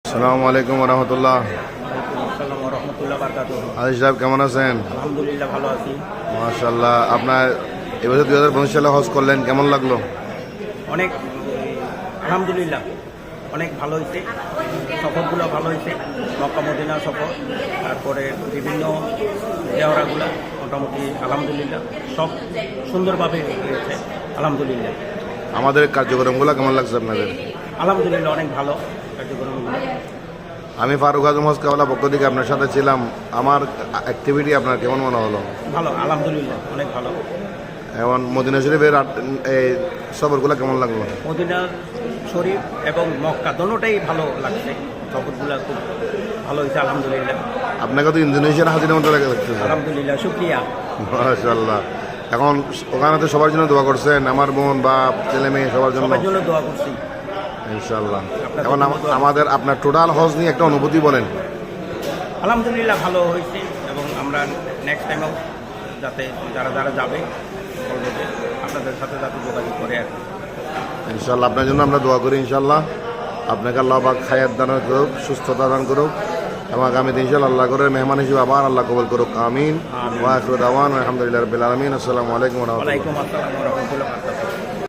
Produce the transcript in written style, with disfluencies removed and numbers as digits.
আসসালামু আলাইকুম রহমতুল্লাহ। আসসালামু রহমতুল্লাহ বারকাতুহু। আজিজ সাহেব কেমন আছেন? আলহামদুলিল্লাহ ভালো আছি। মাশাআল্লাহ। আপনার এবছর 2025 সালে হজ করলেন, কেমন লাগলো? অনেক আলহামদুলিল্লাহ অনেক ভালো হয়েছে, সফরগুলো ভালো হয়েছে। মক্কা মদিনা সফর, তারপরে বিভিন্ন দেওয়ারাগুলো মোটামুটি আলহামদুলিল্লাহ সব সুন্দরভাবে হয়েছে আলহামদুলিল্লাহ। আমাদের কার্যক্রমগুলো কেমন লাগছে আপনাদের? আলহামদুলিল্লাহ অনেক ভালো কার্যক্রমগুলো। আমি ফারুক আজম হজ কাওয়ালা পক্ষ থেকে আপনার সাথে ছিলাম। আমার অ্যাক্টিভিটি আপনার কেমন মনে হলো? ভালো আলহামদুলিল্লাহ অনেক ভালো। এখন মদিনা শরীফের এই সফরগুলো কেমন লাগলো? মদিনা শরীফ এবং মক্কা দোনোটাই ভালো লাগছে, সফরগুলো খুব ভালো হয়েছে আলহামদুলিল্লাহ। আপনাকে তো ইন্দোনেশিয়ার হাজির মতো লাগে দেখতেছি। আলহামদুলিল্লাহ শুক্রিয়া। মাশাআল্লাহ। এখন ওখানে তো সবার জন্য দোয়া করছেন, আমার বোন বাপ ছেলে মেয়ে সবার জন্য সবার জন্য দোয়া করছি ইনশাআল্লাহ। আপনাদের এখন জন্য দোয়া। আমাদের আপনার টোটাল হজ নিয়ে একটা অনুভূতি বলেন। আলহামদুলিল্লাহ ভালো হয়েছে এবং আমরা নেক্সট টাইমেও যাতে যারা যারা যাবে বলবো যে আপনাদের সাথে যাতে যোগাযোগ করে আর কি। ইনশাআল্লাহ আপনার জন্য আমরা দোয়া করি। ইনশাআল্লাহ আপনাকে আল্লাহ পাক হায়াত দান করুক, সুস্থতা দান করুক এবং আগামীতে ইনশাআল্লাহ আল্লাহ করে মেহমান হিসেবে আবার আল্লাহ কবুল করুক। আমিন। ওয়া আখিরু দাওয়ানা আলহামদুলিল্লাহি রাব্বিল আলামিন। আসসালামু আলাইকুম ওয়া রাহমাতুল্লাহ। ওয়ালাইকুম আসসালাম ওয়া রাহমাতুল্লাহ।